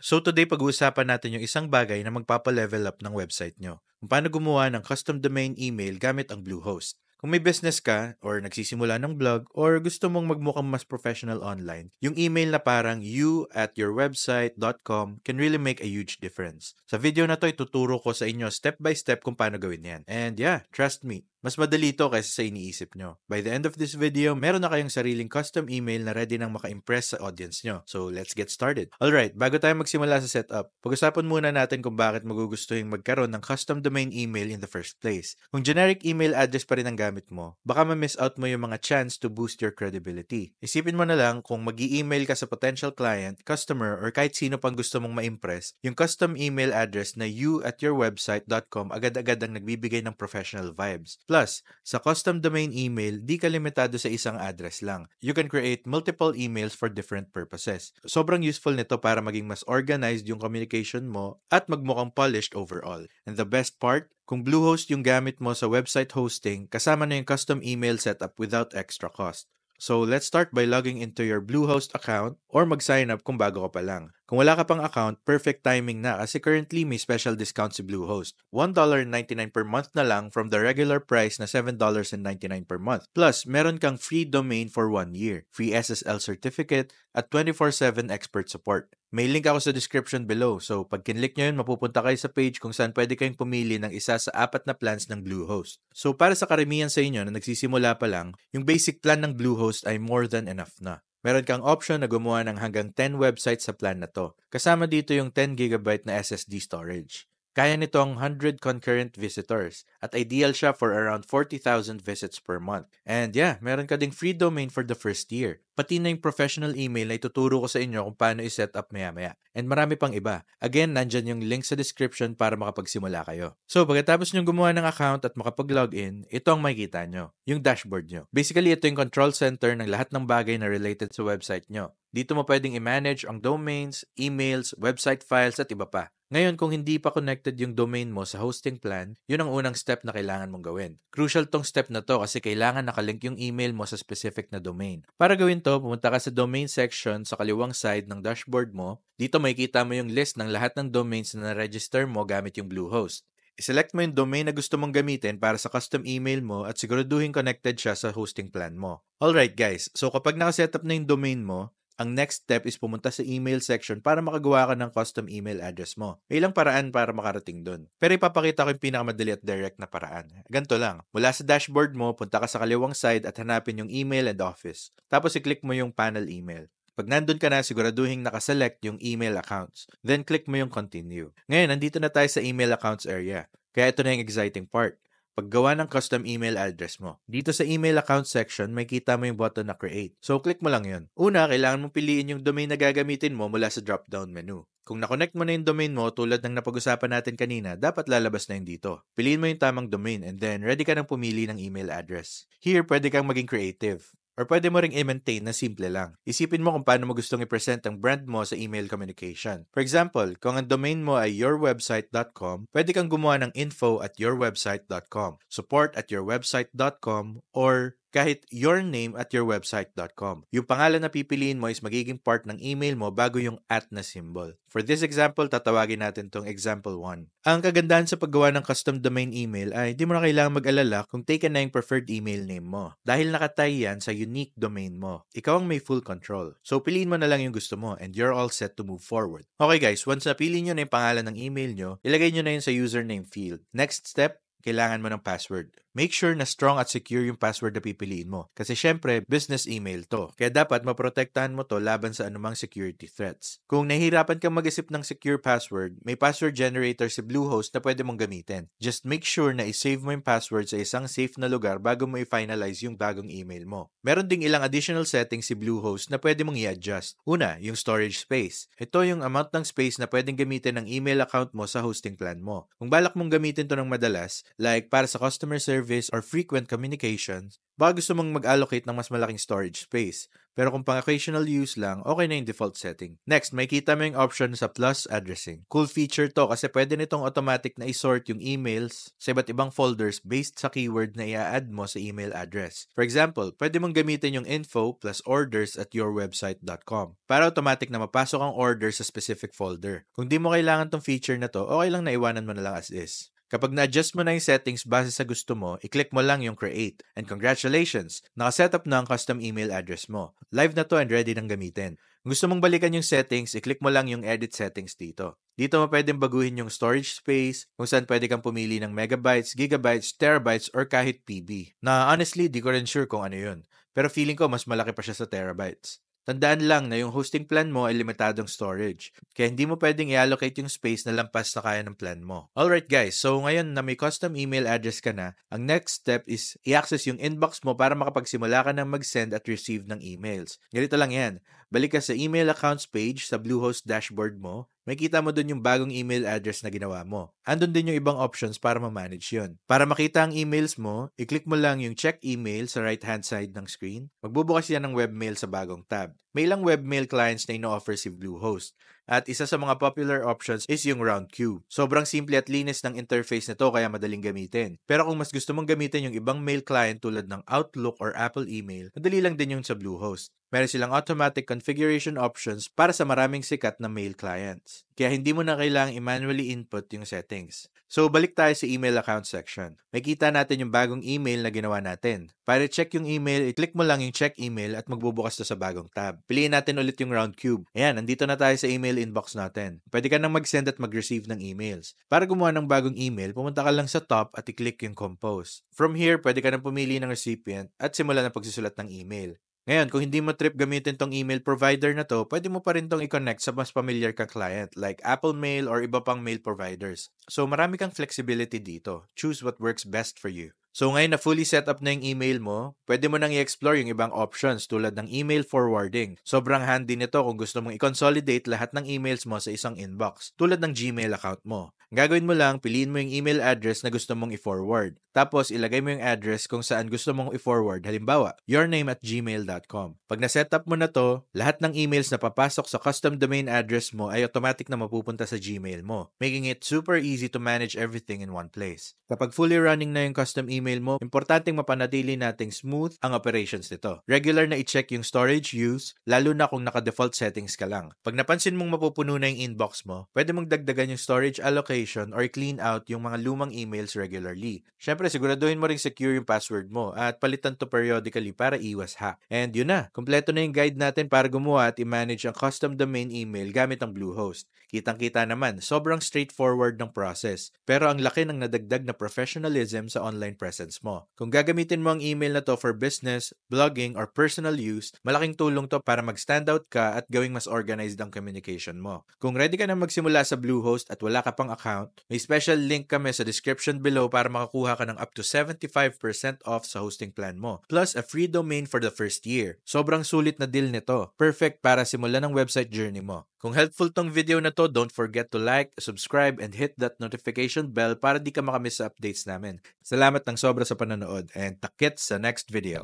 So today pag-uusapan natin yung isang bagay na magpapa-level up ng website nyo. Kung paano gumawa ng custom domain email gamit ang Bluehost. Kung may business ka, or nagsisimula ng blog, or gusto mong magmukhang mas professional online, yung email na parang you@yourwebsite.com can really make a huge difference. Sa video na to, ituturo ko sa inyo step by step kung paano gawin yan. And yeah, trust me, mas madali to kaysa sa iniisip nyo. By the end of this video, meron na kayong sariling custom email na ready nang maka-impress sa audience nyo. So let's get started. Alright, bago tayo magsimula sa setup, pag-usapan muna natin kung bakit magugustuhin magkaroon ng custom domain email in the first place. Kung generic email address pa rin ang gamit mo, baka ma-miss out mo yung mga chance to boost your credibility. Isipin mo na lang kung mag-i-email ka sa potential client, customer, or kahit sino pang gusto mong ma-impress, yung custom email address na you@yourwebsite.com agad-agad ang nagbibigay ng professional vibes. Plus, sa custom domain email, di ka limitado sa isang address lang. You can create multiple emails for different purposes. Sobrang useful nito para maging mas organized yung communication mo at magmukhang polished overall. And the best part, kung Bluehost yung gamit mo sa website hosting, kasama na yung custom email setup without extra cost. So, let's start by logging into your Bluehost account or mag-sign up kung bago ka pa lang. Kung wala ka pang account, perfect timing na kasi currently may special discount si Bluehost. $1.99 per month na lang from the regular price na $7.99 per month. Plus, meron kang free domain for 1 year, free SSL certificate, at 24/7 expert support. May link ako sa description below, so pag kinlik nyo yun, mapupunta kayo sa page kung saan pwede kayong pumili ng isa sa 4 na plans ng Bluehost. So para sa karamihan sa inyo na nagsisimula pa lang, yung basic plan ng Bluehost ay more than enough na. Meron kang option na gumawa ng hanggang 10 websites sa plan na to. Kasama dito yung 10GB na SSD storage. Kaya nito ang 100 concurrent visitors at ideal siya for around 40,000 visits per month. And yeah, meron ka ding free domain for the first year. Pati na yung professional email na ituturo ko sa inyo kung paano i-set up maya-maya. And marami pang iba. Again, nandyan yung link sa description para makapagsimula kayo. So, pagkatapos nyo gumawa ng account at makapag-login, ito ang makikita nyo, yung dashboard nyo. Basically, ito yung control center ng lahat ng bagay na related sa website nyo. Dito mo pwedeng i-manage ang domains, emails, website files at iba pa. Ngayon, kung hindi pa connected yung domain mo sa hosting plan, yun ang unang step na kailangan mong gawin. Crucial tong step na to kasi kailangan nakalink yung email mo sa specific na domain. Para gawin to, pumunta ka sa domain section sa kaliwang side ng dashboard mo. Dito makikita mo yung list ng lahat ng domains na na-register mo gamit yung Bluehost. I-select mo yung domain na gusto mong gamitin para sa custom email mo at siguraduhin connected siya sa hosting plan mo. Alright guys, so kapag nakasetup na yung domain mo, ang next step is pumunta sa email section para makagawa ka ng custom email address mo. May ilang paraan para makarating dun. Pero ipapakita ko yung pinakamadali at direct na paraan. Ganito lang. Mula sa dashboard mo, punta ka sa kaliwang side at hanapin yung email and office. Tapos i-click mo yung panel email. Pag nandun ka na, siguraduhin nakaselect yung email accounts. Then click mo yung continue. Ngayon, nandito na tayo sa email accounts area. Kaya ito na yung exciting part. Paggawa ng custom email address mo. Dito sa email account section, may kita mo yung button na create. So, click mo lang yun. Una, kailangan mong piliin yung domain na gagamitin mo mula sa drop-down menu. Kung na-connect mo na yung domain mo tulad ng napag-usapan natin kanina, dapat lalabas na yun dito. Piliin mo yung tamang domain and then ready ka nang pumili ng email address. Here, pwede kang maging creative. Or pwede mo ring i-maintain na simple lang. Isipin mo kung paano mo gustong i-present ang brand mo sa email communication. For example, kung ang domain mo ay yourwebsite.com, pwede kang gumawa ng info@yourwebsite.com, support@yourwebsite.com, or kahit yourname@yourwebsite.com. Yung pangalan na pipiliin mo is magiging part ng email mo bago yung @ na symbol. For this example, tatawagin natin tong example 1. Ang kagandahan sa paggawa ng custom domain email ay di mo na kailangang mag-alala kung taken na yung preferred email name mo. Dahil nakatay yan sa unique domain mo. Ikaw ang may full control. So, piliin mo na lang yung gusto mo and you're all set to move forward. Okay guys, once napili nyo na yung pangalan ng email nyo, ilagay nyo na yun sa username field. Next step, kailangan mo ng password. Make sure na strong at secure yung password na pipiliin mo. Kasi syempre, business email to. Kaya dapat maprotektahan mo to laban sa anumang security threats. Kung nahihirapan kang mag-isip ng secure password, may password generator si Bluehost na pwede mong gamitin. Just make sure na i-save mo yung password sa isang safe na lugar bago mo i-finalize yung bagong email mo. Meron ding ilang additional settings si Bluehost na pwede mong i-adjust. Una, yung storage space. Ito yung amount ng space na pwedeng gamitin ng email account mo sa hosting plan mo. Kung balak mong gamitin to ng madalas, like para sa customer service service or frequent communications, baka gusto mong mag-allocate ng mas malaking storage space. Pero kung pang occasional use lang, okay na yung default setting. Next, may kita mo yung option sa plus addressing. Cool feature to kasi pwede nitong automatic na isort yung emails sa iba't ibang folders based sa keyword na i-add mo sa email address. For example, pwede mong gamitin yung info plus orders at yourwebsite.com para automatic na mapasok ang order sa specific folder. Kung di mo kailangan tong feature na to, okay lang na iwanan mo na lang as is. Kapag na-adjust mo na yung settings base sa gusto mo, i-click mo lang yung create. And congratulations! Nakasetup na ang custom email address mo. Live na to and ready nang gamitin. Kung gusto mong balikan yung settings, i-click mo lang yung edit settings dito. Dito mo pwedeng baguhin yung storage space, kung saan pwede kang pumili ng megabytes, gigabytes, terabytes, or kahit PB. Na honestly, di ko rin sure kung ano yun. Pero feeling ko mas malaki pa siya sa terabytes. Tandaan lang na yung hosting plan mo ay limitadong storage. Kaya hindi mo pwedeng i-allocate yung space na lampas na kaya ng plan mo. Alright guys, so ngayon na may custom email address ka na, ang next step is i-access yung inbox mo para makapagsimula ka ng mag-send at receive ng emails. Ganito lang yan. Balik ka sa email accounts page sa Bluehost dashboard mo. Makita mo dun yung bagong email address na ginawa mo. Andun din yung ibang options para ma-manage yun. Para makita ang emails mo, i-click mo lang yung check email sa right-hand side ng screen. Magbubukas yan ng webmail sa bagong tab. May ilang webmail clients na ino-offer si Bluehost. At isa sa mga popular options is yung round queue. Sobrang simple at linis ng interface nito kaya madaling gamitin. Pero kung mas gusto mong gamitin yung ibang mail client tulad ng Outlook or Apple Email, madali lang din yung sa Bluehost. Meron silang automatic configuration options para sa maraming sikat na mail clients. Kaya hindi mo na kailangang i-manually input yung settings. So, balik tayo sa email account section. Makikita natin yung bagong email na ginawa natin. Para check yung email, i-click mo lang yung check email at magbubukas to sa bagong tab. Piliin natin ulit yung round cube. Ayan, nandito na tayo sa email inbox natin. Pwede ka nang mag-send at mag-receive ng emails. Para gumawa ng bagong email, pumunta ka lang sa top at i-click yung compose. From here, pwede ka nang pumili ng recipient at simulan ang pagsusulat ng email. Ngayon, kung hindi mo trip gamitin tong email provider na to, pwede mo pa rin tong i-connect sa mas familiar ka client like Apple Mail or iba pang mail providers. So, marami kang flexibility dito. Choose what works best for you. So, ngayon na fully set up na yung email mo, pwede mo nang i-explore yung ibang options tulad ng email forwarding. Sobrang handy nito kung gusto mong i-consolidate lahat ng emails mo sa isang inbox, tulad ng Gmail account mo. Ang gagawin mo lang, piliin mo yung email address na gusto mong i-forward. Tapos, ilagay mo yung address kung saan gusto mong i-forward. Halimbawa, yourname@gmail.com. Pag na-setup mo na to, lahat ng emails na papasok sa custom domain address mo ay automatic na mapupunta sa Gmail mo, making it super easy to manage everything in one place. Kapag fully running na yung custom email mo, importanteng mapanatili nating smooth ang operations nito. Regular na i-check yung storage use, lalo na kung naka-default settings ka lang. Pag napansin mong mapupuno na yung inbox mo, pwede mong dagdagan yung storage allocation or clean out yung mga lumang emails regularly. Syempre, siguraduhin mo ring secure yung password mo at palitan to periodically para iwas hack. And yun na, kumpleto na yung guide natin para gumawa at i-manage ang custom domain email gamit ang Bluehost. Kitang-kita naman, sobrang straightforward ng process. Pero ang laki ng nadagdag na professionalism sa online presence mo. Kung gagamitin mo ang email na to for business, blogging, or personal use, malaking tulong to para mag-stand out ka at gawing mas organized ang communication mo. Kung ready ka na magsimula sa Bluehost at wala ka pang account, may special link kami sa description below para makakuha ka ng up to 75% off sa hosting plan mo. Plus, a free domain for the first year. Sobrang sulit na deal nito. Perfect para simulan ang website journey mo. Kung helpful tong video na to, don't forget to like, subscribe, and hit that notification bell para di ka makamiss sa updates namin. Salamat ng sobra sa panonood and takit sa next video.